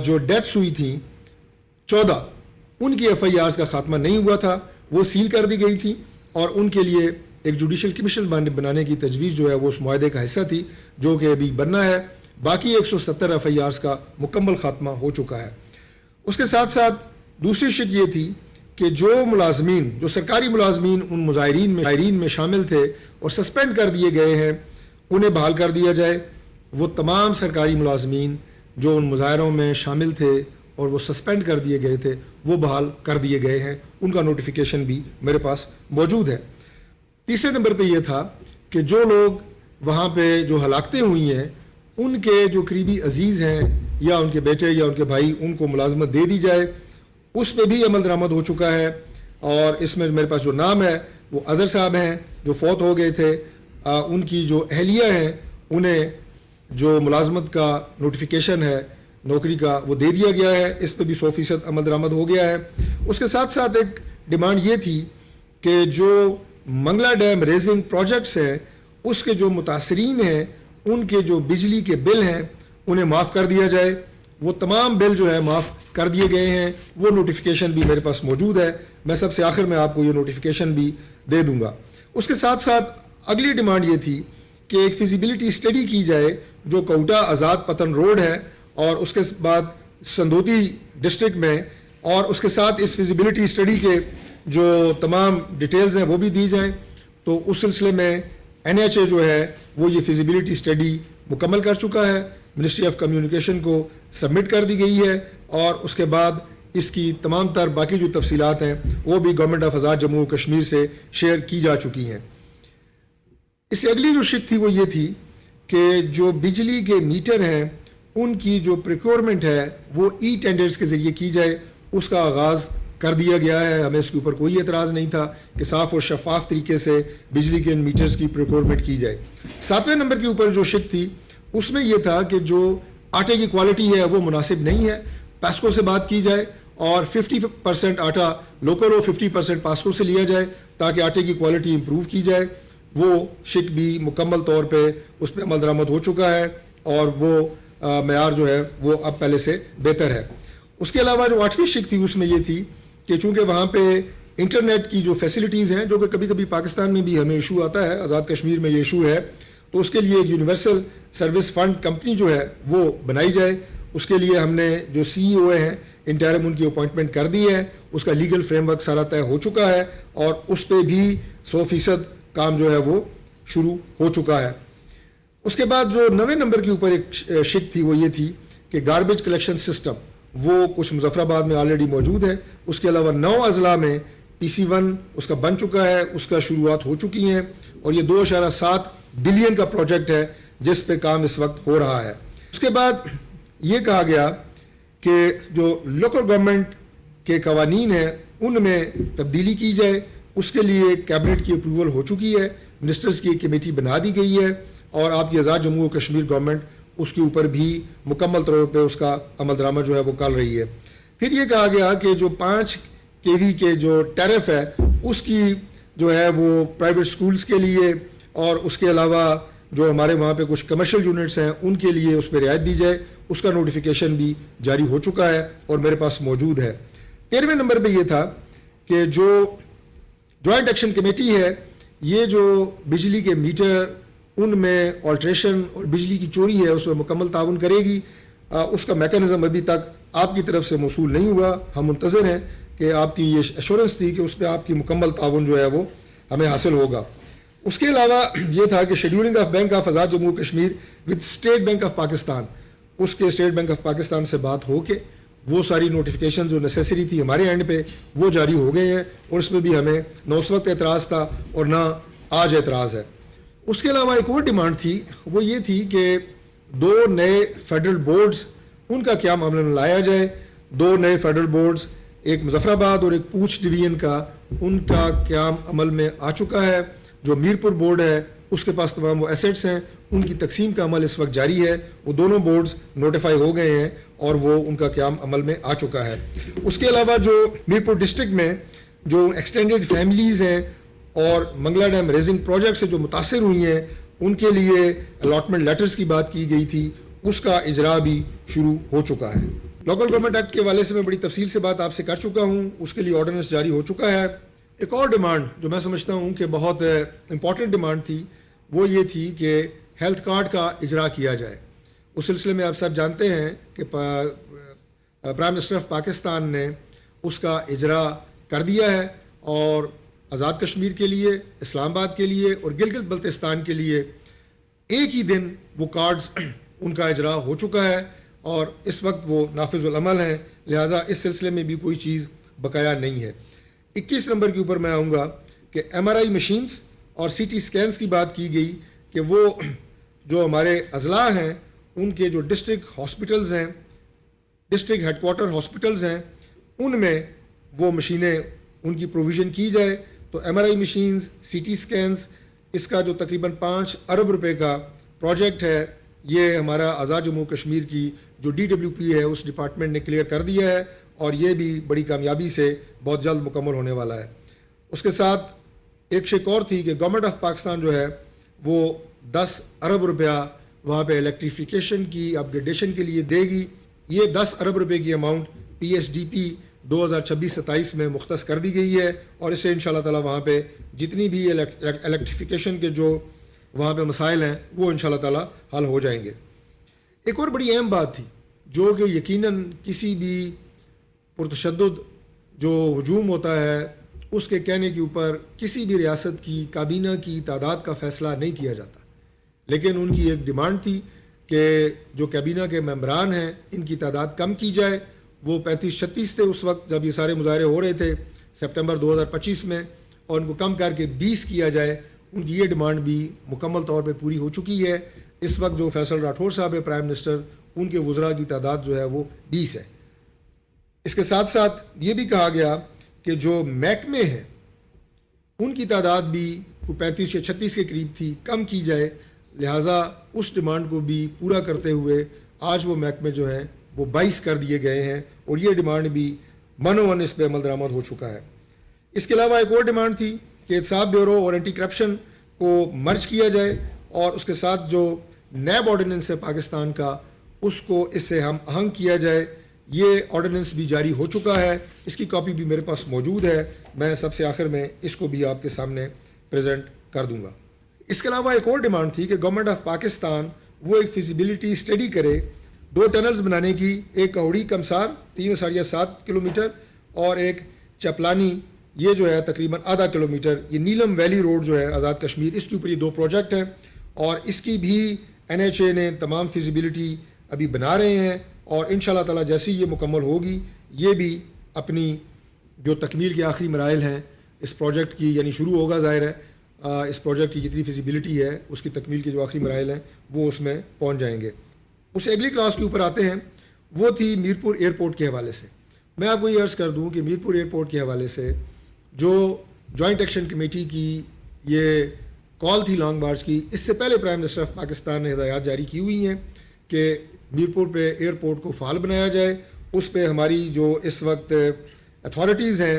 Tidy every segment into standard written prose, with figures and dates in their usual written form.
جو ڈیتھس ہوئی تھیں 14 ان کی FIRs کا خاتمہ نہیں ہوا تھا, وہ سیل کر دی گئی تھی اور ان کے لیے ایک جوڈیشل کمیشن بنانے کی تجویز جو ہے وہ اس معاہدے کا حصہ تھی, جو کہ ابھی بننا ہے. باقی 170 FIRs کا مکمل خاتمہ ہو چکا ہے. اس کے ساتھ ساتھ دوسری شک یہ تھی کہ جو ملازمین, جو سرکاری ملازمین ان مظاہرین میں شامل تھے اور سسپینڈ کر دیے گئے ہیں, انہیں بحال کر دیا جائے. وہ تمام سرکاری ملازمین جو ان مظاہروں میں شامل تھے اور وہ سسپینڈ کر دیے گئے تھے, وہ بحال کر دیے گئے ہیں. ان کا نوٹیفیکیشن بھی میرے پاس موجود ہے. تیسرے نمبر پہ یہ تھا کہ جو لوگ وہاں پہ جو ہلاکتیں ہوئی ہیں, ان کے جو قریبی عزیز ہیں یا ان کے بیٹے یا ان کے بھائی, ان کو ملازمت دے دی جائے. اس پہ بھی عمل درآمد ہو چکا ہے. اور اس میں میرے پاس جو نام ہے وہ اظہر صاحب ہیں جو فوت ہو گئے تھے. ان کی جو اہلیہ ہیں انہیں جو ملازمت کا نوٹیفیکیشن ہے نوکری کا وہ دے دیا گیا ہے. اس پہ بھی 100% عمل درآمد ہو گیا ہے. اس کے ساتھ ساتھ ایک ڈیمانڈ یہ تھی کہ جو منگلا ڈیم ریزنگ پروجیکٹس ہیں اس کے جو متاثرین ہیں ان کے جو بجلی کے بل ہیں انہیں معاف کر دیا جائے. وہ تمام بل جو ہے معاف کر دیے گئے ہیں. وہ نوٹیفیکیشن بھی میرے پاس موجود ہے. میں سب سے آخر میں آپ کو یہ نوٹیفیکیشن بھی دے دوں گا. اس کے ساتھ ساتھ اگلی ڈیمانڈ یہ تھی کہ ایک فیزیبلٹی اسٹڈی کی جائے جو کوٹا آزاد پتن روڈ ہے اور اس کے بعد سندھوتی ڈسٹرکٹ میں, اور اس کے ساتھ اس فیزیبلٹی اسٹڈی کے جو تمام ڈیٹیلز ہیں وہ بھی دی جائیں. تو اس سلسلے میں NHA جو ہے وہ یہ فیزیبلٹی اسٹڈی مکمل کر چکا ہے, منسٹری آف کمیونیکیشن کو سبمٹ کر دی گئی ہے, اور اس کے بعد اس کی تمام تر باقی جو تفصیلات ہیں وہ بھی گورنمنٹ آف آزاد جموں و کشمیر سے شیئر کی جا چکی ہیں. اس سے اگلی جو شک تھی وہ یہ تھی کہ جو بجلی کے میٹر ہیں ان کی جو پریکیورمنٹ ہے وہ ای ٹینڈرز کے ذریعے کی جائے. اس کا آغاز کر دیا گیا ہے. ہمیں اس کے اوپر کوئی اعتراض نہیں تھا کہ صاف اور شفاف طریقے سے بجلی کے میٹرز کی پریکیورمنٹ کی جائے. 7ویں نمبر کے اوپر جو شک تھی اس میں یہ تھا کہ جو آٹے کی کوالٹی ہے وہ مناسب نہیں ہے. پیسکو سے بات کی جائے اور 50% آٹا لوکل ہو, 50% پیسکو سے لیا جائے تاکہ آٹے کی کوالٹی امپروو کی جائے. وہ شک بھی مکمل طور پہ اس پہ عمل درآمد ہو چکا ہے اور وہ معیار جو ہے وہ اب پہلے سے بہتر ہے. اس کے علاوہ جو 8ویں شک تھی اس میں یہ تھی کہ چونکہ وہاں پہ انٹرنیٹ کی جو فیسلٹیز ہیں جو کہ کبھی کبھی پاکستان میں بھی ہمیں ایشو آتا ہے, آزاد کشمیر میں یہ ایشو ہے, تو اس کے لیے ایک یونیورسل سروس فنڈ کمپنی جو ہے وہ بنائی جائے. اس کے لیے ہم نے جو CEO ہیں انٹرم ان کی اپوائنٹمنٹ کر دی ہے. اس کا لیگل فریم ورک سارا طے ہو چکا ہے اور اس پہ بھی 100% کام جو ہے وہ شروع ہو چکا ہے. اس کے بعد جو 9ویں نمبر کے اوپر ایک شک تھی وہ یہ تھی کہ گاربیج کلیکشن سسٹم وہ کچھ مظفر آباد میں آلریڈی موجود ہے. اس کے علاوہ 9 اضلاع میں PC1 اس کا بن چکا ہے, اس کا شروعات ہو چکی ہیں اور یہ 2.7 بلین کا پروجیکٹ ہے جس پہ کام اس وقت ہو رہا ہے. اس کے بعد یہ کہا گیا کہ جو لوکل گورنمنٹ کے قوانین ہیں ان میں تبدیلی کی جائے. اس کے لیے کیبنٹ کی اپروول ہو چکی ہے, منسٹرز کی ایک کمیٹی بنا دی گئی ہے اور آپ کی آزاد جموں و کشمیر گورنمنٹ اس کے اوپر بھی مکمل طور پہ اس کا عمل درآمد جو ہے وہ کر رہی ہے. پھر یہ کہا گیا کہ جو 5 KV کے جو ٹیرف ہے اس کی جو ہے وہ پرائیویٹ سکولز کے لیے اور اس کے علاوہ جو ہمارے وہاں پہ کچھ کمرشل یونٹس ہیں ان کے لیے اس پہ رعایت دی جائے. اس کا نوٹیفیکیشن بھی جاری ہو چکا ہے اور میرے پاس موجود ہے. 13ویں نمبر پہ یہ تھا کہ جو جوائنٹ ایکشن کمیٹی ہے یہ جو بجلی کے میٹر ان میں آلٹریشن اور بجلی کی چوری ہے اس میں مکمل تعاون کرے گی. اس کا میکانزم ابھی تک آپ کی طرف سے موصول نہیں ہوا. ہم منتظر ہیں کہ آپ کی یہ ایشورنس تھی کہ اس پہ آپ کی مکمل تعاون جو ہے وہ ہمیں حاصل ہوگا. اس کے علاوہ یہ تھا کہ scheduling of bank of Azad Jammu Kashmir with State Bank of Pakistan, اس کے اسٹیٹ بینک آف پاکستان سے بات ہو کے وہ ساری نوٹیفیکیشن جو نیسیسری تھی ہمارے اینڈ پہ وہ جاری ہو گئے ہیں اور اس میں بھی ہمیں نہ اس وقت اعتراض تھا اور نہ آج اعتراض ہے. اس کے علاوہ ایک اور ڈیمانڈ تھی وہ یہ تھی کہ 2 نئے فیڈرل بورڈز ان کا قیام عمل میں لایا جائے. 2 نئے فیڈرل بورڈز, ایک مظفر آباد اور ایک پونچھ ڈویژن کا, ان کا قیام عمل میں آ چکا ہے. جو میرپور بورڈ ہے اس کے پاس تمام وہ ایسیٹس ہیں, ان کی تقسیم کا عمل اس وقت جاری ہے. وہ دونوں بورڈز نوٹیفائی ہو گئے ہیں اور وہ ان کا قیام عمل میں آ چکا ہے. اس کے علاوہ جو میرپور ڈسٹرکٹ میں جو ایکسٹینڈیڈ فیملیز ہیں اور منگلا ڈیم ریزنگ پروجیکٹ سے جو متاثر ہوئی ہیں ان کے لیے الاٹمنٹ لیٹرز کی بات کی گئی تھی, اس کا اجرا بھی شروع ہو چکا ہے۔ لوکل گورنمنٹ ایکٹ کے حوالے سے میں بڑی تفصیل سے بات آپ سے کر چکا ہوں، اس کے لیے آرڈیننس جاری ہو چکا ہے۔ ایک اور ڈیمانڈ جو میں سمجھتا ہوں کہ بہت امپورٹنٹ ڈیمانڈ تھی وہ یہ تھی کہ ہیلتھ کارڈ کا اجرا کیا جائے۔ اس سلسلے میں آپ سب جانتے ہیں کہ پرائم منسٹر آف پاکستان نے اس کا اجرا کر دیا ہے، اور آزاد کشمیر کے لیے، اسلام آباد کے لیے اور گلگت بلتستان کے لیے ایک ہی دن وہ کارڈز ان کا اجرا ہو چکا ہے، اور اس وقت وہ نافذ العمل ہیں، لہٰذا اس سلسلے میں بھی کوئی چیز بقایا نہیں ہے۔ 21 نمبر کے اوپر میں آؤں گا کہ ایم آر آئی مشینز اور سی ٹی اسکینس کی بات کی گئی کہ وہ جو ہمارے اضلاع ہیں ان کے جو ڈسٹرکٹ ہاسپٹلز ہیں، ڈسٹرکٹ ہیڈ کوارٹر ہاسپٹلز ہیں، ان میں وہ مشینیں ان کی پروویژن کی جائے۔ تو ایم آر آئی مشینز، سی ٹی اسکینس، اس کا جو تقریباً 5 ارب روپے کا پروجیکٹ ہے، یہ ہمارا آزاد جموں کشمیر کی جو ڈی ڈبلیو پی ہے اس ڈپارٹمنٹ نے کلیئر کر دیا ہے، اور یہ بھی بڑی کامیابی سے بہت جلد مکمل ہونے والا ہے۔ اس کے ساتھ ایک شک اور تھی کہ گورنمنٹ آف پاکستان جو ہے وہ 10 ارب روپیہ وہاں پہ الیکٹریفیکیشن کی اپ گریڈیشن کے لیے دے گی۔ یہ 10 ارب روپے کی amount P S D P 2026-27 میں مختص کر دی گئی ہے، اور اسے انشاءاللہ تعالی وہاں پہ جتنی بھی الیکٹریفیکیشن کے جو وہاں پہ مسائل ہیں وہ انشاءاللہ تعالی حل ہو جائیں گے۔ ایک اور بڑی اہم بات تھی جو کہ یقیناً کسی بھی پرتشدد جو ہجوم ہوتا ہے اس کے کہنے کے اوپر کسی بھی ریاست کی کابینہ کی تعداد کا فیصلہ نہیں کیا جاتا، لیکن ان کی ایک ڈیمانڈ تھی کہ جو کابینہ کے ممبران ہیں ان کی تعداد کم کی جائے۔ وہ 35-36 تھے اس وقت جب یہ سارے مظاہرے ہو رہے تھے سپٹمبر 2025 میں، اور ان کو کم کر کے 20 کیا جائے۔ ان کی یہ ڈیمانڈ بھی مکمل طور پہ پوری ہو چکی ہے۔ اس وقت جو فیصل راٹھور صاحب ہے پرائم منسٹر، ان کے وزراء کی تعداد جو ہے وہ 20 ہے۔ اس کے ساتھ ساتھ یہ بھی کہا گیا کہ جو محکمے ہیں ان کی تعداد بھی 35 یا 36 کے قریب تھی، کم کی جائے، لہٰذا اس ڈیمانڈ کو بھی پورا کرتے ہوئے آج وہ محکمے جو ہیں وہ 22 کر دیے گئے ہیں، اور یہ ڈیمانڈ بھی منو اس پہ عمل درآمد ہو چکا ہے۔ اس کے علاوہ ایک اور ڈیمانڈ تھی کہ احتساب بیورو اور اینٹی کرپشن کو مرج کیا جائے، اور اس کے ساتھ جو نیب آرڈیننس ہے پاکستان کا اس کو اس سے ہم آہنگ کیا جائے۔ یہ آرڈیننس بھی جاری ہو چکا ہے، اس کی کاپی بھی میرے پاس موجود ہے، میں سب سے آخر میں اس کو بھی آپ کے سامنے پریزنٹ کر دوں گا۔ اس کے علاوہ ایک اور ڈیمانڈ تھی کہ گورنمنٹ آف پاکستان وہ ایک فیزیبلٹی اسٹڈی کرے 2 ٹنلز بنانے کی، ایک کوڑی کمسار 3.7 کلومیٹر اور ایک چپلانی یہ جو ہے تقریباً آدھا کلومیٹر، یہ نیلم ویلی روڈ جو ہے آزاد کشمیر، اس کے اوپر یہ 2 پروجیکٹ ہیں، اور اس کی بھی این ایچ اے نے تمام فیزیبلٹی ابھی بنا رہے ہیں، اور انشاءاللہ تعالی جیسے یہ مکمل ہوگی یہ بھی اپنی جو تکمیل کے آخری مراحل ہیں اس پروجیکٹ کی، یعنی شروع ہوگا ظاہر ہے اس پروجیکٹ کی جتنی فیزیبلٹی ہے اس کی تکمیل کے جو آخری مراحل ہیں وہ اس میں پہنچ جائیں گے۔ اس اگلی کلاس کے اوپر آتے ہیں، وہ تھی میرپور ایئرپورٹ کے حوالے سے۔ میں آپ کو یہ عرض کر دوں کہ میرپور ایئرپورٹ کے حوالے سے جو جوائنٹ ایکشن کمیٹی کی یہ کال تھی لانگ مارچ کی، اس سے پہلے پرائم منسٹر آف پاکستان نے ہدایات جاری کی ہوئی ہیں کہ میرپور پہ ایئرپورٹ کو فعال بنایا جائے۔ اس پہ ہماری جو اس وقت اتھارٹیز ہیں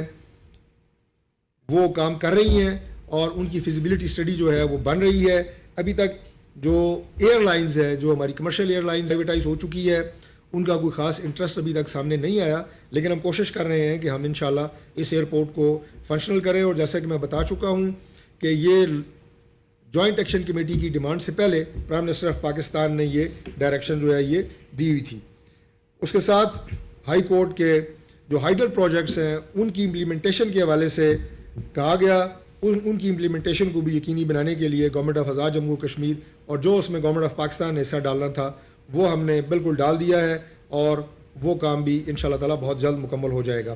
وہ کام کر رہی ہیں، اور ان کی فیزیبلٹی اسٹڈی جو ہے وہ بن رہی ہے۔ ابھی تک جو ایئر لائنز ہے، جو ہماری کمرشل ایئر لائنز ایڈورٹائز ہو چکی ہے، ان کا کوئی خاص انٹرسٹ ابھی تک سامنے نہیں آیا، لیکن ہم کوشش کر رہے ہیں کہ ہم انشاءاللہ اس ایئرپورٹ کو فنکشنل کریں، اور جیسا کہ میں بتا چکا ہوں کہ یہ جوائنٹ ایکشن کمیٹی کی ڈیمانڈ سے پہلے پرائم منسٹر آف پاکستان نے یہ ڈائریکشن جو ہے یہ دی ہوئی تھی۔ اس کے ساتھ ہائی کورٹ کے جو ہائیڈل پروجیکٹس ہیں ان کی امپلیمنٹیشن کے حوالے سے کہا گیا، ان کی امپلیمنٹیشن کو بھی یقینی بنانے کے لیے گورنمنٹ آف آزاد جموں کشمیر اور جو اس میں گورنمنٹ آف پاکستان نے حصہ ڈالنا تھا وہ ہم نے بالکل ڈال دیا ہے، اور وہ کام بھی انشاءاللہ تعالی بہت جلد مکمل ہو جائے گا۔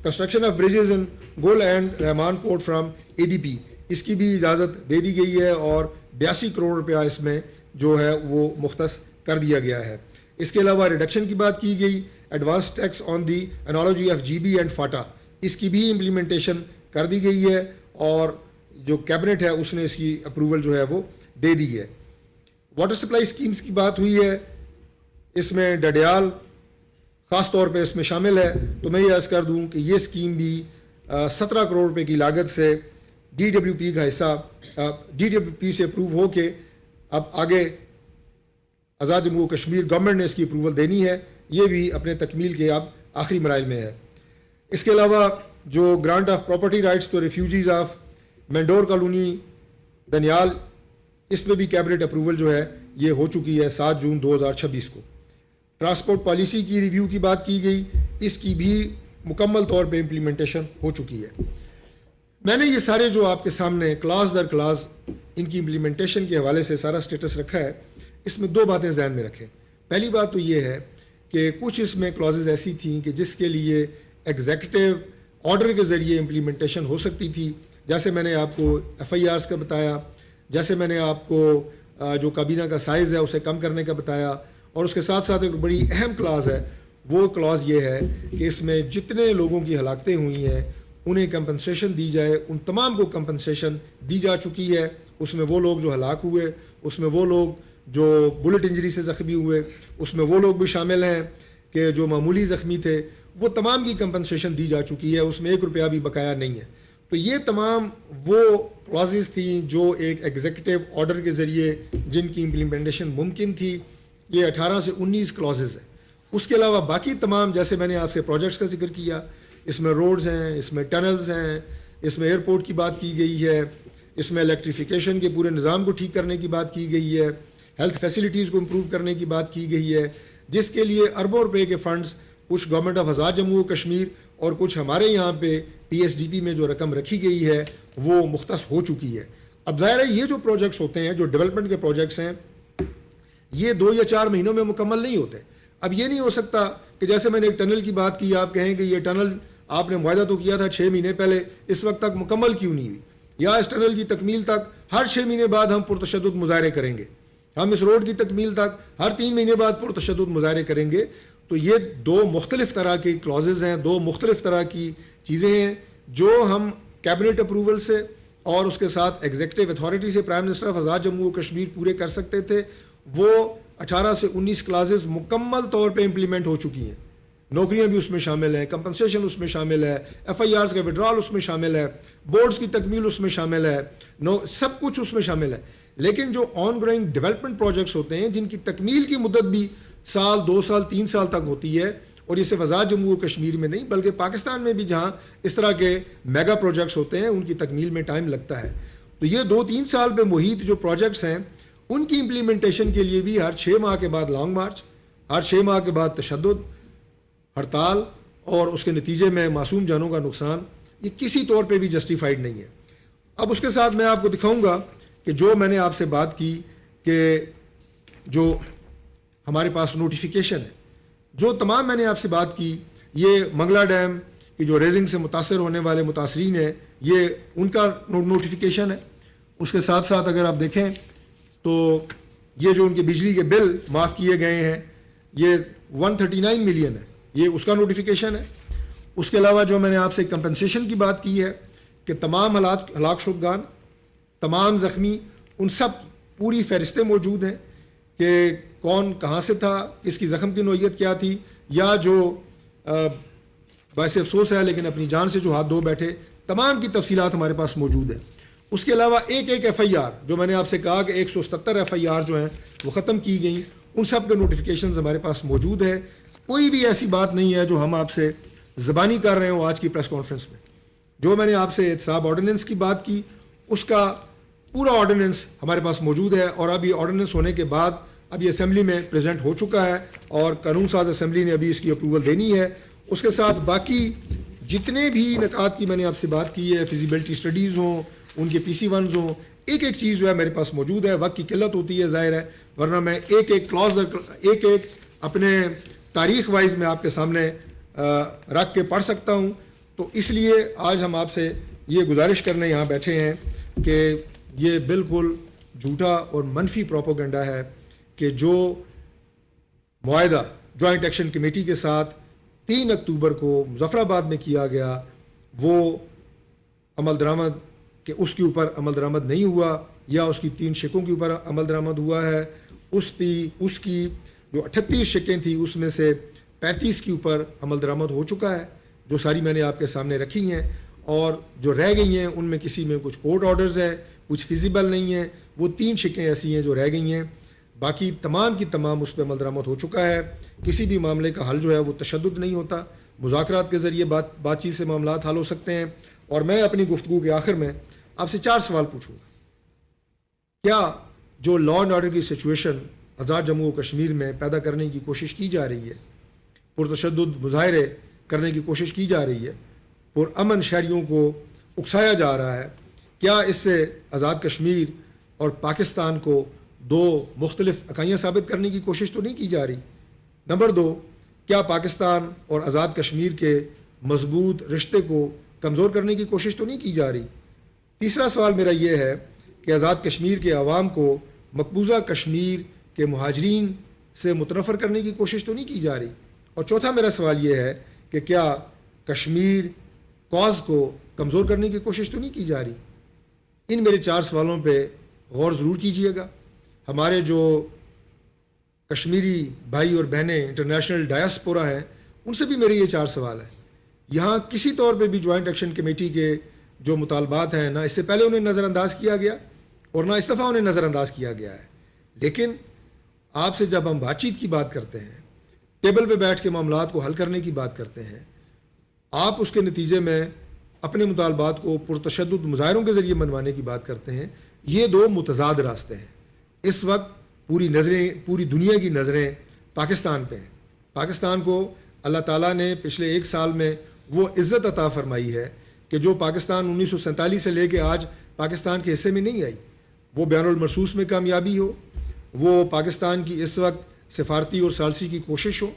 Construction of bridges in Gol and Rahman port from A D P, اس کی بھی اجازت دے دی گئی ہے، اور 82 کروڑ روپیہ اس میں جو ہے وہ مختص کر دیا گیا ہے۔ اس کے علاوہ ریڈکشن کی بات کی گئی، advance tax on the analogy of G B and FATA, اس کی بھی امپلیمنٹیشن کر دی گئی ہے، اور جو کیبنٹ ہے اس نے اس کی اپروول جو ہے وہ دے دی ہے۔ واٹر سپلائی اسکیمز کی بات ہوئی ہے، اس میں ڈڈیال خاص طور پہ اس میں شامل ہے، تو میں یہ عرض کر دوں کہ یہ اسکیم بھی 17 کروڑ روپے کی لاگت سے ڈی ڈبلیو پی کا حصہ ڈی ڈبلیو پی سے اپروو ہو کے اب آگے آزاد جموں و کشمیر گورنمنٹ نے اس کی اپروول دینی ہے، یہ بھی اپنے تکمیل کے اب آخری مراحل میں ہے۔ اس کے علاوہ جو گرانٹ آف پراپرٹی رائٹس تو ریفیوجیز آف مینڈور کالونی دنیال، اس میں بھی کیبنٹ اپروول جو ہے یہ ہو چکی ہے 7 جون 2026 کو۔ ٹرانسپورٹ پالیسی کی ریویو کی بات کی گئی، اس کی بھی مکمل طور پہ امپلیمنٹیشن ہو چکی ہے۔ میں نے یہ سارے جو آپ کے سامنے کلاس در کلاس ان کی امپلیمنٹیشن کے حوالے سے سارا سٹیٹس رکھا ہے، اس میں 2 باتیں ذہن میں رکھیں۔ پہلی بات تو یہ ہے کہ کچھ اس میں کلازز ایسی تھیں کہ جس کے لیے ایگزیکٹو آرڈر کے ذریعے امپلیمنٹیشن ہو سکتی تھی، جیسے میں نے آپ کو FIRs کا بتایا، جیسے میں نے آپ کو جو کابینہ کا سائز ہے اسے کم کرنے کا بتایا، اور اس کے ساتھ ساتھ ایک بڑی اہم کلاز ہے، وہ کلاز یہ ہے کہ اس میں جتنے لوگوں کی ہلاکتیں ہوئی ہیں انہیں کمپنسیشن دی جائے، ان تمام کو کمپنسیشن دی جا چکی ہے۔ اس میں وہ لوگ جو ہلاک ہوئے، اس میں وہ لوگ جو بلٹ انجری سے زخمی ہوئے، اس میں وہ لوگ بھی شامل ہیں کہ جو معمولی زخمی تھے، وہ تمام کی کمپنسیشن دی جا چکی ہے، اس میں 1 روپیہ بھی بقایا نہیں ہے۔ تو یہ تمام وہ کلازز تھیں جو ایک ایگزیکٹو آرڈر کے ذریعے جن کی امپلیمنٹیشن ممکن تھی، یہ 18 سے 19 کلازز ہیں۔ اس کے علاوہ باقی تمام، جیسے میں نے آپ سے پروجیکٹس کا ذکر کیا، اس میں روڈز ہیں، اس میں ٹنلز ہیں، اس میں ایئرپورٹ کی بات کی گئی ہے، اس میں الیکٹریفیکیشن کے پورے نظام کو ٹھیک کرنے کی بات کی گئی ہے، ہیلتھ فیسلٹیز کو امپروو کرنے کی بات کی گئی ہے، جس کے لیے اربوں روپے کے فنڈز کچھ گورنمنٹ آف آزاد جموں و کشمیر اور کچھ ہمارے یہاں پہ PSDP میں جو رقم رکھی گئی ہے وہ مختص ہو چکی ہے۔ اب ظاہر ہے یہ جو پروجیکٹس ہوتے ہیں، جو ڈیولپمنٹ کے پروجیکٹس ہیں، یہ 2 یا 4 مہینوں میں مکمل نہیں ہوتے۔ اب یہ نہیں ہو سکتا کہ جیسے میں نے ایک ٹنل کی بات کی، آپ کہیں کہ یہ ٹنل آپ نے معاہدہ تو کیا تھا 6 مہینے پہلے، اس وقت تک مکمل کیوں نہیں ہوئی، یا اس ٹنل کی تکمیل تک ہر 6 مہینے بعد ہم پرتشدد مظاہرے کریں گے، ہم اس روڈ کی تکمیل تک ہر 3 مہینے بعد پرتشدد مظاہرے کریں گے۔ تو یہ 2 مختلف طرح کی کلازز ہیں، 2 مختلف طرح کی چیزیں ہیں جو ہم کیبنٹ اپروول سے اور اس کے ساتھ ایگزیکٹو اتھارٹی سے prime minister of Azad Jammu و کشمیر پورے کر سکتے تھے۔ وہ 18 سے 19 کلازز مکمل طور پہ امپلیمنٹ ہو چکی ہیں، نوکریاں بھی اس میں شامل ہیں، کمپنسیشن اس میں شامل ہے، FIRs کا وڈرال اس میں شامل ہے، بورڈز کی تکمیل اس میں شامل ہے، سب کچھ اس میں شامل ہے۔ لیکن جو آن گروئنگ ڈیولپمنٹ پروجیکٹس ہوتے ہیں جن کی تکمیل کی مدت بھی 1 سال 2 سال 3 سال تک ہوتی ہے، اور یہ صرف آزاد جموں و کشمیر میں نہیں بلکہ پاکستان میں بھی جہاں اس طرح کے میگا پروجیکٹس ہوتے ہیں ان کی تکمیل میں ٹائم لگتا ہے، تو یہ 2-3 سال پہ محیط جو پروجیکٹس ہیں ان کی امپلیمنٹیشن کے لیے بھی ہر 6 ماہ کے بعد لانگ مارچ، ہر 6 ماہ کے بعد تشدد، ہڑتال اور اس کے نتیجے میں معصوم جانوں کا نقصان، یہ کسی طور پہ بھی جسٹیفائڈ نہیں ہے۔ اب اس کے ساتھ میں آپ کو دکھاؤں گا کہ جو میں نے آپ سے بات کی کہ جو ہمارے پاس نوٹیفیکیشن ہے، جو تمام میں نے آپ سے بات کی، یہ منگلا ڈیم کی جو ریزنگ سے متاثر ہونے والے متاثرین ہیں، یہ ان کا نوٹیفیکیشن ہے۔ اس کے ساتھ ساتھ اگر آپ دیکھیں تو یہ جو ان کے بجلی کے بل معاف کیے گئے ہیں، یہ 139 ملین ہے، یہ اس کا نوٹیفیکیشن ہے۔ اس کے علاوہ جو میں نے آپ سے کمپنسیشن کی بات کی ہے کہ تمام ہلاک شدگان، تمام زخمی، ان سب پوری فہرستیں موجود ہیں کہ کون کہاں سے تھا، کس کی زخم کی نوعیت کیا تھی، یا جو باعث افسوس ہے لیکن اپنی جان سے جو ہاتھ دھو بیٹھے، تمام کی تفصیلات ہمارے پاس موجود ہیں۔ اس کے علاوہ ایک FIR جو میں نے آپ سے کہا کہ 177 FIR جو ہیں وہ ختم کی گئیں، ان سب کے نوٹیفیکیشنز ہمارے پاس موجود ہے۔ کوئی بھی ایسی بات نہیں ہے جو ہم آپ سے زبانی کر رہے ہوں آج کی پریس کانفرنس میں۔ جو میں نے آپ سے احتساب آرڈیننس کی بات کی، اس کا پورا آرڈیننس ہمارے پاس موجود ہے، اور اب یہ آرڈیننس ہونے کے بعد اب یہ اسمبلی میں پریزنٹ ہو چکا ہے اور قانون ساز اسمبلی نے ابھی اس کی اپروول دینی ہے۔ اس کے ساتھ باقی جتنے بھی نکات کی میں نے آپ سے بات کی ہے، فیزیبلٹی اسٹڈیز ہوں، ان کے PC1s ہوں، ایک ایک چیز جو ہے میرے پاس موجود ہے۔ وقت کی قلت ہوتی ہے ظاہر ہے، ورنہ میں ایک ایک کلاز ایک اپنے تاریخ وائز میں آپ کے سامنے رکھ کے پڑھ سکتا ہوں۔ تو اس لیے آج ہم آپ سے یہ گزارش کرنے یہاں بیٹھے ہیں کہ یہ بالکل جھوٹا اور منفی پروپیگنڈا ہے کہ جو معاہدہ جوائنٹ ایکشن کمیٹی کے ساتھ 3 اکتوبر کو مظفر آباد میں کیا گیا، وہ عمل درآمد کہ اس کے اوپر عمل درآمد نہیں ہوا، یا اس کی 3 شقوں کے اوپر عمل درآمد ہوا ہے۔ اس کی جو 38 شقیں تھیں اس میں سے 35 کے اوپر عمل درآمد ہو چکا ہے، جو ساری میں نے آپ کے سامنے رکھی ہیں، اور جو رہ گئی ہیں ان میں کسی میں کچھ کورٹ آرڈرز ہیں، کچھ فیزیبل نہیں ہیں۔ وہ 3 شقیں ایسی ہیں جو رہ گئی ہیں، باقی تمام کی تمام اس پہ عمل درآمد ہو چکا ہے. کسی بھی معاملے کا حل جو ہے وہ تشدد نہیں ہوتا، مذاکرات کے ذریعے بات چیت سے معاملات حل ہو سکتے ہیں. اور میں اپنی گفتگو کے آخر میں آپ سے 4 سوال پوچھوں گا. کیا جو لا اینڈ آرڈر کی سچویشن آزاد جموں و کشمیر میں پیدا کرنے کی کوشش کی جا رہی ہے، پرتشدد مظاہرے کرنے کی کوشش کی جا رہی ہے، پرامن شہریوں کو اکسایا جا رہا ہے، کیا اس سے آزاد کشمیر اور پاکستان کو 2 مختلف اکائیاں ثابت کرنے کی کوشش تو نہیں کی جا رہی؟ نمبر 2، کیا پاکستان اور آزاد کشمیر کے مضبوط رشتے کو کمزور کرنے کی کوشش تو نہیں کی جا رہی؟ تیسرا سوال میرا یہ ہے کہ آزاد کشمیر کے عوام کو مقبوضہ کشمیر کے مہاجرین سے متنفر کرنے کی کوشش تو نہیں کی جا رہی؟ اور چوتھا میرا سوال یہ ہے کہ کیا کشمیر کاز کو کمزور کرنے کی کوشش تو نہیں کی جا رہی؟ ان میرے 4 سوالوں پہ غور ضرور کیجیے گا. ہمارے جو کشمیری بھائی اور بہنیں انٹرنیشنل ڈایاسپورا ہیں، ان سے بھی میرے یہ 4 سوال ہیں. یہاں کسی طور پہ بھی جوائنٹ ایکشن کمیٹی کے جو مطالبات ہیں، نہ اس سے پہلے انہیں نظر انداز کیا گیا اور نہ اس دفعہ انہیں نظر انداز کیا گیا ہے. لیکن آپ سے جب ہم بات چیت کی بات کرتے ہیں، ٹیبل پہ بیٹھ کے معاملات کو حل کرنے کی بات کرتے ہیں، آپ اس کے نتیجے میں اپنے مطالبات کو پرتشدد مظاہروں کے ذریعے منوانے کی بات کرتے ہیں. یہ 2 متضاد راستے ہیں. اس وقت پوری دنیا کی نظریں پاکستان پہ ہیں. پاکستان کو اللہ تعالیٰ نے پچھلے 1 سال میں وہ عزت عطا فرمائی ہے کہ جو پاکستان 1947 سے لے کے آج پاکستان کے حصے میں نہیں آئی. وہ بین المرصوص میں کامیابی ہو، وہ پاکستان کی اس وقت سفارتی اور ثالثی کی کوشش ہو.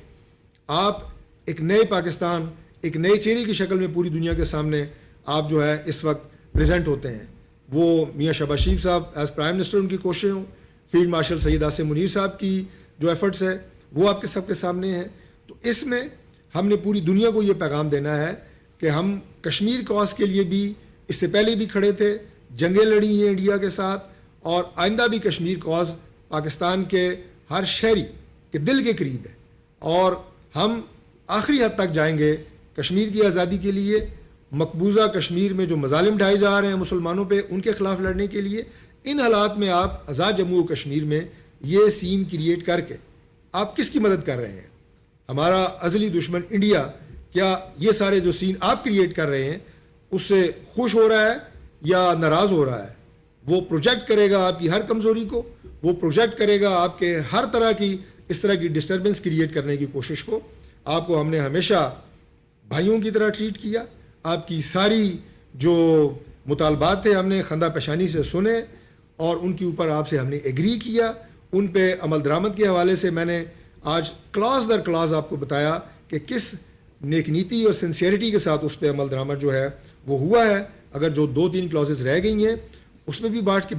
آپ ایک نئے پاکستان، ایک نئے چہرے کی شکل میں پوری دنیا کے سامنے آپ جو ہے اس وقت پریزنٹ ہوتے ہیں. وہ میاں شہباز شریف صاحب ایز پرائم منسٹر ان کی کوششیں ہوں، فیلڈ مارشل سید عاصم منیر صاحب کی جو ایفرٹس ہے وہ آپ کے سب کے سامنے ہیں. تو اس میں ہم نے پوری دنیا کو یہ پیغام دینا ہے کہ ہم کشمیر کاز کے لیے بھی اس سے پہلے بھی کھڑے تھے، جنگیں لڑی ہیں انڈیا کے ساتھ، اور آئندہ بھی کشمیر کاز پاکستان کے ہر شہری کے دل کے قریب ہے. اور ہم آخری حد تک جائیں گے کشمیر کی آزادی کے لیے. مقبوضہ کشمیر میں جو مظالم ڈھائے جا رہے ہیں مسلمانوں پہ، ان کے خلاف لڑنے کے لیے. ان حالات میں آپ آزاد جموں و کشمیر میں یہ سین کریٹ کر کے آپ کس کی مدد کر رہے ہیں؟ ہمارا ازلی دشمن انڈیا کیا یہ سارے جو سین آپ کریٹ کر رہے ہیں اس سے خوش ہو رہا ہے یا ناراض ہو رہا ہے؟ وہ پروجیکٹ کرے گا آپ کی ہر کمزوری کو، وہ پروجیکٹ کرے گا آپ کے ہر طرح کی اس طرح کی ڈسٹربنس کریٹ کرنے کی کوشش کو. آپ کو ہم نے ہمیشہ بھائیوں کی طرح ٹریٹ کیا. آپ کی ساری جو مطالبات تھے ہم نے خندہ پیشانی سے سنے اور ان کے اوپر آپ سے ہم نے ایگری کیا. ان پہ عمل درآمد کے حوالے سے میں نے آج کلاس در کلاس آپ کو بتایا کہ کس نیک نیتی اور سنسیئرٹی کے ساتھ اس پہ عمل درآمد جو ہے وہ ہوا ہے. اگر جو 2-3 کلازز رہ گئی ہیں اس میں بھی بیٹھ کے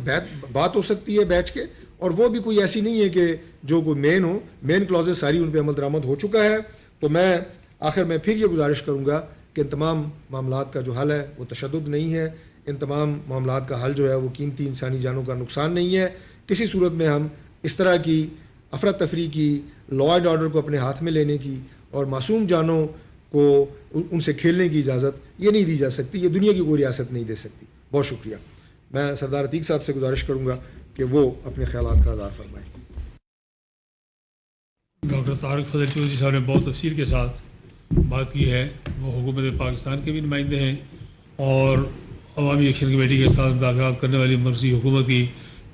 بات ہو سکتی ہے بیٹھ کے، اور وہ بھی کوئی ایسی نہیں ہے کہ جو کوئی مین کلازز ساری ان پہ عمل درآمد ہو چکا ہے. تو میں آخر میں پھر یہ گزارش کروں گا کہ ان تمام معاملات کا جو حل ہے وہ تشدد نہیں ہے. ان تمام معاملات کا حل جو ہے وہ قیمتی انسانی جانوں کا نقصان نہیں ہے. کسی صورت میں ہم اس طرح کی افراتفری کی، لا اینڈ آرڈر کو اپنے ہاتھ میں لینے کی اور معصوم جانوں کو ان سے کھیلنے کی اجازت یہ نہیں دی جا سکتی. یہ دنیا کی کوئی ریاست نہیں دے سکتی. بہت شکریہ. میں سردار عتیق صاحب سے گزارش کروں گا کہ وہ اپنے خیالات کا اظہار فرمائیں. ڈاکٹر طارق فضل چودھری صاحب نے بہت تفصیل کے ساتھ بات کی ہے. وہ حکومت پاکستان کے بھی نمائندے ہیں اور عوامی ایکشن کمیٹی کے ساتھ مذاکرات کرنے والی مرکزی حکومت کی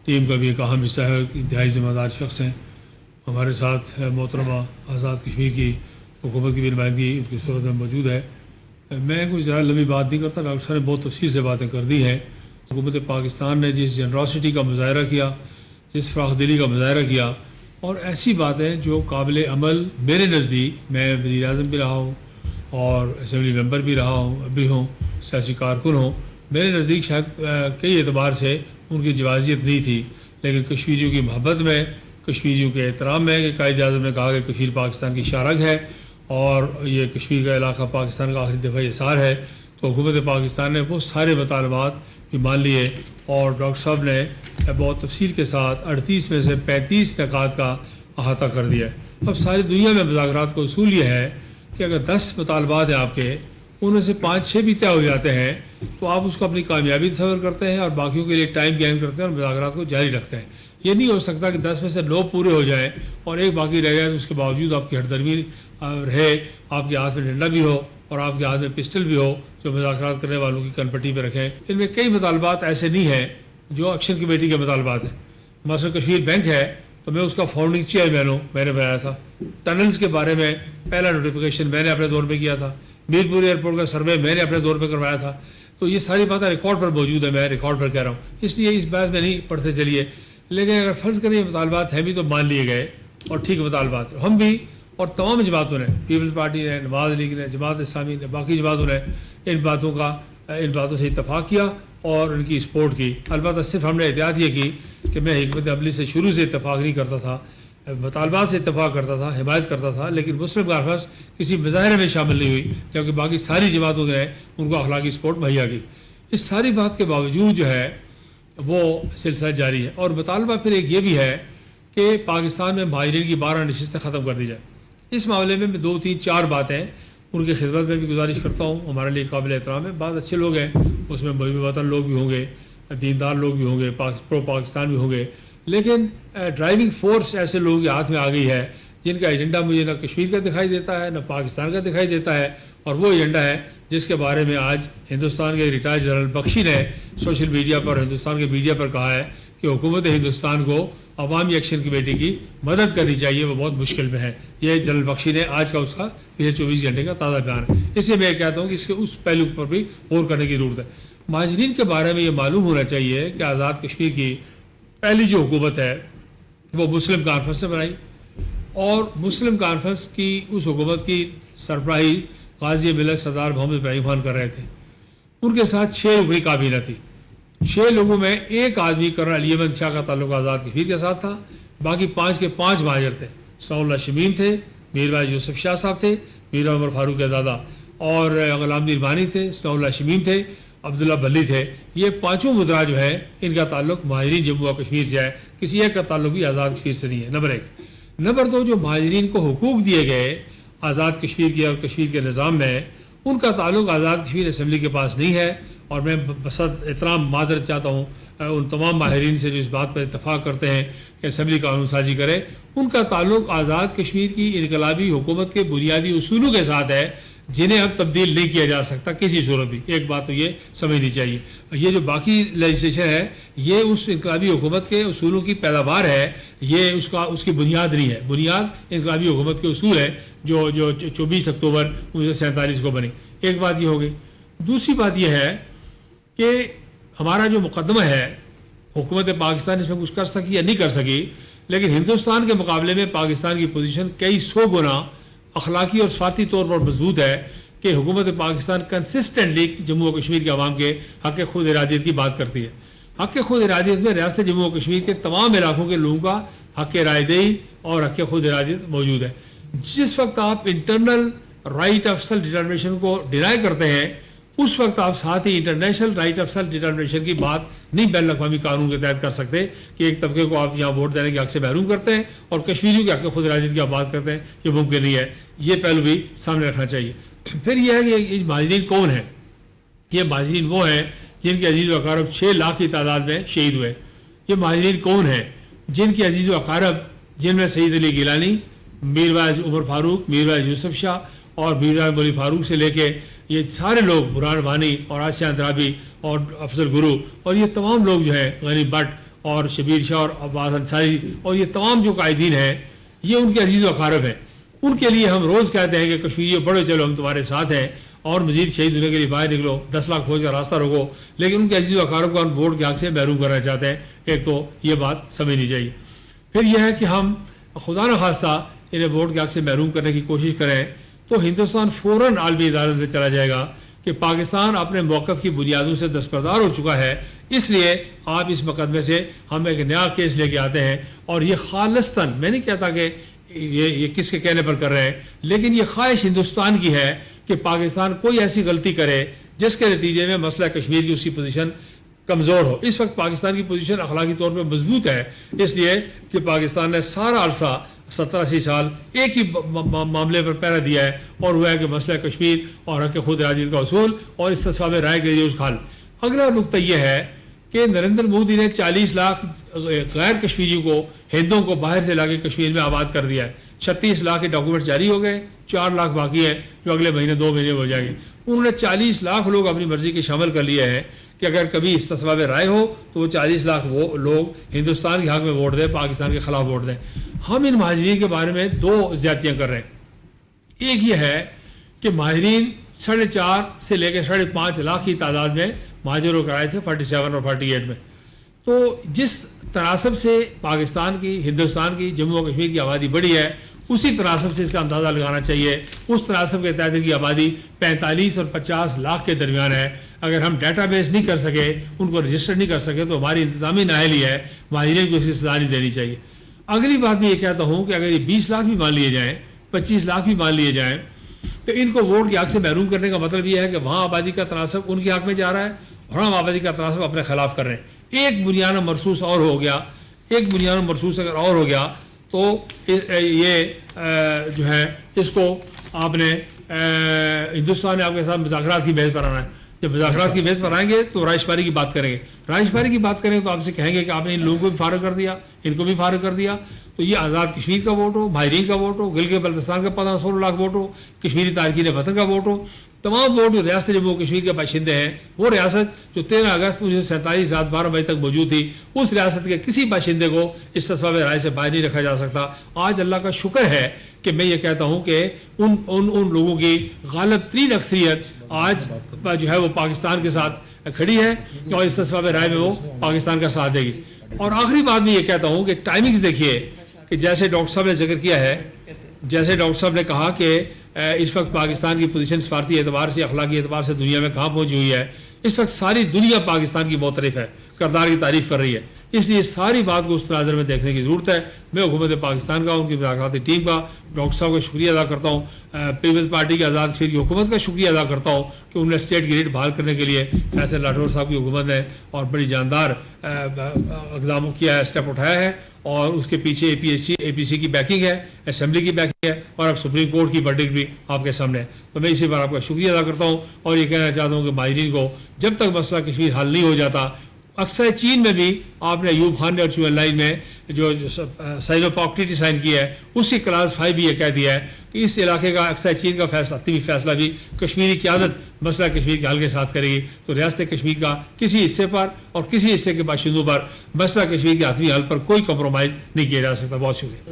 ٹیم کا بھی ایک اہم حصہ ہے. انتہائی ذمہ دار شخص ہیں. ہمارے ساتھ محترمہ آزاد کشمیر کی حکومت کی بھی نمائندگی ان کی صورت میں موجود ہے. میں کوئی زیادہ لمبی بات نہیں کرتا. ڈاکٹر صاحب نے بہت تفصیل سے باتیں کر دی ہیں. حکومت پاکستان نے جس جنراسٹی کا مظاہرہ کیا، جس فراخ دلی کا مظاہرہ کیا، اور ایسی باتیں جو قابل عمل میرے نزدیک، میں وزیر اعظم بھی رہا ہوں اور اسمبلی ممبر بھی رہا ہوں، ابھی ہوں، سیاسی کارکن ہوں، میرے نزدیک شاید کئی اعتبار سے ان کی جوازیت نہیں تھی. لیکن کشمیریوں کی محبت میں، کشمیریوں کے احترام میں کہ قائد اعظم نے کہا کہ کشمیر پاکستان کی شارگ ہے اور یہ کشمیر کا علاقہ پاکستان کا آخری دفاعی حصار ہے، تو حکومت پاکستان نے وہ سارے مطالبات بھی مان لیے. اور ڈاکٹر صاحب نے بہت تفصیل کے ساتھ 38 میں سے 35 نکات کا احاطہ کر دیا. اب ساری دنیا میں مذاکرات کا اصول یہ ہے کہ اگر 10 مطالبات ہیں آپ کے، ان میں سے 5-6 بھی طے ہو جاتے ہیں تو آپ اس کو اپنی کامیابی تصور کرتے ہیں اور باقیوں کے لیے ٹائم گین کرتے ہیں اور مذاکرات کو جاری رکھتے ہیں. یہ نہیں ہو سکتا کہ 10 میں سے 9 پورے ہو جائیں اور ایک باقی رہ جائے، تو اس کے باوجود آپ کی ہردرمی رہے، آپ کے ہاتھ میں ڈنڈا بھی ہو اور آپ کے ہاتھ میں پسٹل بھی ہو جو مذاکرات کرنے والوں کی کنپٹی پہ رکھیں۔ ان میں کئی مطالبات ایسے نہیں ہیں جو ایکشن کمیٹی کے مطالبات ہیں۔ مثلا کشمیر بینک ہے تو میں اس کا فاؤنڈنگ چیئرمین ہوں، میں نے بنایا تھا۔ ٹنلز کے بارے میں پہلا نوٹیفیکیشن میں نے اپنے دور پہ کیا تھا۔ میرپور ایئرپورٹ کا سروے میں نے اپنے دور پہ کروایا تھا۔ تو یہ ساری باتیں ریکارڈ پر موجود ہے، میں ریکارڈ پر کہہ رہا ہوں، اس لیے اس بات میں نہیں پڑھتے چلیے۔ لیکن اگر فرض کریں یہ مطالبات ہیں بھی تو مان لیے گئے اور ٹھیک مطالبات، ہم بھی اور تمام جماعتوں نے، پیپلز پارٹی نے، نواز لیگ نے، جماعت اسلامی نے، باقی جماعتوں نے ان باتوں سے اتفاق کیا اور ان کی سپورٹ کی۔ البتہ صرف ہم نے احتیاط یہ کی کہ میں حکمت عملی سے شروع سے اتفاق نہیں کرتا تھا، مطالبات سے اتفاق کرتا تھا، حمایت کرتا تھا، لیکن مسلم کانفرنس کسی مظاہرے میں شامل نہیں ہوئی کیونکہ باقی ساری جماعتوں نے ان کو اخلاقی سپورٹ مہیا کی۔ اس ساری بات کے باوجود جو ہے وہ سلسلہ جاری ہے۔ اور مطالبہ پھر ایک یہ بھی ہے کہ پاکستان میں مہاجرین کی 12 نشستیں ختم کر دی جائیں۔ اس معاملے میں 2 3 4 باتیں ان کی خدمت میں بھی گزارش کرتا ہوں، ہمارے لیے قابل احترام ہے۔ بعض اچھے لوگ ہیں، اس میں محب وطن لوگ بھی ہوں گے، دیندار لوگ بھی ہوں گے، پرو پاکستان بھی ہوں گے، لیکن ڈرائیونگ فورس ایسے لوگوں کے ہاتھ میں آ گئی ہے جن کا ایجنڈا مجھے نہ کشمیر کا دکھائی دیتا ہے نہ پاکستان کا دکھائی دیتا ہے، اور وہ ایجنڈا ہے جس کے بارے میں آج ہندوستان کے ریٹائرڈ جنرل بخشی نے سوشل میڈیا پر، ہندوستان کے میڈیا پر کہا ہے کہ حکومت ہندوستان کو عوامی ایکشن کمیٹی کی مدد کرنی چاہیے، وہ بہت مشکل میں ہے۔ یہ جنرل بخشی نے آج کا اس کا پچھلے 24 گھنٹے کا تازہ بیان ہے۔ اس لیے میں کہتا ہوں کہ اس کے اس پہلو پر بھی غور کرنے کی ضرورت ہے۔ مہاجرین کے بارے میں یہ معلوم ہونا چاہیے کہ آزاد کشمیر کی پہلی جو حکومت ہے وہ مسلم کانفرنس نے بنائی، اور مسلم کانفرنس کی اس حکومت کی سربراہی غازی ملت سردار محمد ابراہیم خان کر رہے تھے۔ ان کے ساتھ 6 رکنی کابینہ تھی۔ 6 لوگوں میں ایک آدمی کرنل علی احمد شاہ کا تعلق آزاد کشمیر کے ساتھ تھا، باقی 5 کے 5 مہاجر تھے۔ ثناء اللہ شمیم تھے، میرواز یوسف شاہ صاحب تھے، میرا عمر فاروق کے دادا، اور غلام دین بانی تھے، ثناء اللہ شمیم تھے، عبداللہ بلی تھے۔ یہ 5 مدراء جو ہے ان کا تعلق مہاجرین جموں و کشمیر سے ہے، کسی ایک کا تعلق بھی آزاد کشمیر سے نہیں ہے۔ نمبر 1۔ نمبر 2، جو مہاجرین کو حقوق دیے گئے آزاد کشمیر کے اور کشمیر کے نظام میں، ان کا تعلق آزاد کشمیر اسمبلی کے پاس نہیں ہے، اور میں بصد احترام معذرت چاہتا ہوں ان تمام ماہرین سے جو اس بات پر اتفاق کرتے ہیں کہ اسمبلی قانون سازی کرے۔ ان کا تعلق آزاد کشمیر کی انقلابی حکومت کے بنیادی اصولوں کے ساتھ ہے جنہیں اب تبدیل نہیں کیا جا سکتا کسی صورت بھی۔ ایک بات تو یہ سمجھنی چاہیے، یہ جو باقی لیجسلیشن ہے یہ اس انقلابی حکومت کے اصولوں کی پیداوار ہے، یہ اس کی بنیاد نہیں ہے۔ بنیاد انقلابی حکومت کے اصول ہے جو 24 اکتوبر 1947 کو بنی۔ ایک بات یہ ہو گئی۔ دوسری بات یہ ہے کہ ہمارا جو مقدمہ ہے، حکومت پاکستان اس میں کچھ کر سکی یا نہیں کر سکی، لیکن ہندوستان کے مقابلے میں پاکستان کی پوزیشن کئی 100 گنا اخلاقی اور صفاتی طور پر مضبوط ہے کہ حکومت پاکستان کنسسٹنٹلی جموں و کشمیر کے عوام کے حق خود ارادیت کی بات کرتی ہے۔ حق خود ارادیت میں ریاست جموں و کشمیر کے تمام علاقوں کے لوگوں کا حق رائے دہی اور حق خود ارادیت موجود ہے۔ جس وقت آپ internal right of self determination کو ڈینائی کرتے ہیں، اس وقت آپ ساتھ ہی international right of self determination کی بات نہیں بین الاقوامی قانون کے تحت کر سکتے کہ ایک طبقے کو آپ یہاں ووٹ دینے کے حق سے محروم کرتے ہیں اور کشمیریوں کے حق خود ارادیت کی آپ بات کرتے ہیں، یہ ممکن نہیں ہے۔ یہ پہلو بھی سامنے رکھنا چاہیے۔ پھر یہ ہے کہ یہ مہاجرین کون ہیں؟ یہ مہاجرین وہ ہیں جن کے عزیز و اقارب 6 لاکھ کی تعداد میں شہید ہوئے۔ یہ مہاجرین کون ہیں؟ جن کے عزیز و اقارب، جن میں سید علی گیلانی، میرواز عمر فاروق، میرواز یوسف شاہ اور میرواز مولی فاروق سے لے کے یہ سارے لوگ، برہان وانی اور آسیہ اندرابی اور افضل گرو، اور یہ تمام لوگ جو ہیں، غنی بٹ اور شبیر شاہ اور عباس انصاری اور یہ تمام جو قائدین ہیں، یہ ان کے عزیز و اقارب ہیں۔ ان کے لیے ہم روز کہتے ہیں کہ کشمیریوں بڑھو چلو، ہم تمہارے ساتھ ہیں اور مزید شہید ہونے کے لیے باہر نکلو، 10 لاکھ فوج کا راستہ روکو، لیکن ان کے عزیز و اقارب کو ہم ووٹ کے حق سے محروم کرنا چاہتے ہیں۔ ایک تو یہ بات سمجھنی چاہیے۔ پھر یہ ہے کہ ہم خدا نخواستہ انہیں ووٹ کے حق سے محروم کرنے کی کوشش کریں تو ہندوستان فوراً عالمی عدالت میں چلا جائے گا کہ پاکستان اپنے موقف کی بنیادوں سے دستبردار ہو چکا ہے، اس لیے آپ اس مقدمے سے ہم ایک نیا کیس لے کے آتے ہیں، اور یہ خالصتاً، میں نہیں کہتا کہ یہ کس کے کہنے پر کر رہے ہیں، لیکن یہ خواہش ہندوستان کی ہے کہ پاکستان کوئی ایسی غلطی کرے جس کے نتیجے میں مسئلہ کشمیر کی اس کی پوزیشن کمزور ہو۔ اس وقت پاکستان کی پوزیشن اخلاقی طور پہ مضبوط ہے، اس لیے کہ پاکستان نے سارا عرصہ 70-80 سال ایک ہی معاملے پر پہرا دیا ہے، اور وہ ہے کہ مسئلہ کشمیر اور حق خود ارادیت کا اصول اور استصواب رائے کے ذریعے اس کا حل۔ اگلا نقطہ یہ ہے کہ نریندر مودی نے 40 لاکھ غیر کشمیریوں کو، ہندوؤں کو باہر سے لا کے کشمیر میں آباد کر دیا ہے. 36 لاکھ کے ڈاکومنٹ جاری ہو گئے، 4 لاکھ باقی ہیں جو اگلے مہینے 2 مہینے میں ہو جائیں گے. انہوں نے 40 لاکھ لوگ اپنی مرضی کے شامل کر لیے ہیں کہ اگر کبھی استصواب رائے ہو تو وہ 40 لاکھ وہ لوگ ہندوستان کے حق میں ووٹ دیں، پاکستان کے خلاف ووٹ دیں. ہم ان مہاجرین کے بارے میں 2 زیادتیاں کر رہے ہیں. ایک یہ ہے کہ مہاجرین 4.5 سے لے کے 5.5 لاکھ کی تعداد میں مہاجر ہو کر آئے تھے 47 اور 48 میں. تو جس تناسب سے پاکستان کی، ہندوستان کی، جموں و کشمیر کی آبادی بڑی ہے، اسی تناسب سے اس کا اندازہ لگانا چاہیے. اس تناسب کے تحت ان کی آبادی 45 اور 50 لاکھ کے درمیان ہے. اگر ہم ڈیٹا بیس نہیں کر سکے، ان کو رجسٹر نہیں کر سکے، تو ہماری انتظامی نااہلی ہے، مہاجرین کو اس کی سزا نہیں دینی چاہیے. اگلی بات میں یہ کہتا ہوں کہ اگر یہ 20 لاکھ بھی مان لیے جائیں، 25 لاکھ بھی مان لیے جائیں، تو ان کو ووٹ کے حق سے محروم کرنے کا مطلب یہ ہے کہ وہاں آبادی کا تناسب ان کے حق میں جا رہا ہے اور ہم آبادی کا تناسب اپنے خلاف کر رہے ہیں. ایک بنیادی مرصوص اور ہو گیا، ایک بنیادی مرصوص اگر اور ہو گیا تو یہ جو ہے اس کو آپ نے ہندوستان نے آپ کے ساتھ مذاکرات کی بیس پر آنا ہے. جب مذاکرات کی بیس پر آئیں گے تو رائے شماری کی بات کریں گے. رائے شماری کی بات کریں تو آپ سے کہیں گے کہ آپ نے ان لوگوں کو بھی فارغ کر دیا، ان کو بھی فارغ کر دیا، تو یہ آزاد کشمیر کا ووٹ ہو، مہاجرین کا ووٹ ہو، گلگت بلتستان کا 15-16 لاکھ ووٹ ہو، کشمیری تارکین وطن کا ووٹ ہو، تمام ووٹ جو ریاست جموں و کشمیر کے باشندے ہیں، وہ ریاست جو 13 اگست 1947 رات 12 بجے تک موجود تھی، اس ریاست کے کسی باشندے کو استصواب رائے سے باہر نہیں رکھا جا سکتا. آج اللہ کا شکر ہے کہ میں یہ کہتا ہوں کہ ان لوگوں کی غالب ترین اکثریت آج جو ہے وہ پاکستان کے ساتھ کھڑی ہے اور استصواب رائے میں وہ پاکستان کا ساتھ دے گی. اور آخری بات میں یہ کہتا ہوں کہ ٹائمنگز دیکھیے کہ جیسے ڈاکٹر صاحب نے ذکر کیا ہے، جیسے ڈاکٹر صاحب نے کہا کہ اس وقت پاکستان کی پوزیشن سفارتی اعتبار سے، اخلاقی اعتبار سے دنیا میں کہاں پہنچی ہوئی ہے. اس وقت ساری دنیا پاکستان کی معترف ہے، کردار کی تعریف کر رہی ہے. اس لیے ساری بات کو اس تناظر میں دیکھنے کی ضرورت ہے. میں حکومت پاکستان کا، ان کی مذاکراتی ٹیم کا، ڈاکٹر صاحب کا شکریہ ادا کرتا ہوں. پیپلز پارٹی کی آزاد کشمیر کی حکومت کا شکریہ ادا کرتا ہوں کہ انہوں نے اسٹیٹ کی ریٹ بحال کرنے کے لیے فیصل راٹھور صاحب کی حکومت نے اور بڑی جاندار اقدام کیا ہے، اسٹیپ اٹھایا ہے. اور اس کے پیچھے اے پی سی کی بیکنگ ہے، اسمبلی کی بیکنگ ہے، اور اب سپریم کورٹ کی ورڈکٹ بھی آپ کے سامنے ہے. تو میں اسی بار آپ کا شکریہ ادا کرتا ہوں اور یہ کہنا چاہتا ہوں کہ مہاجرین کو جب تک مسئلہ کشمیر حل نہیں ہو جاتا، اکثر چین میں بھی آپ نے ایوب خان نے اور چوئن لائن میں جو سائنو پاک ٹریٹی سائن کی ہے، اسی کلاس 5 بھی یہ کہہ دیا ہے کہ اس علاقے کا اکثر چین کا فیصلہ بھی کشمیری قیادت مسئلہ کشمیر کے حل کے ساتھ کرے گی. تو ریاست کشمیر کا کسی حصے پر اور کسی حصے کے باشندوں پر مسئلہ کشمیر کے حتمی حل پر کوئی کمپرومائز نہیں کیا جا سکتا. بہت شکریہ.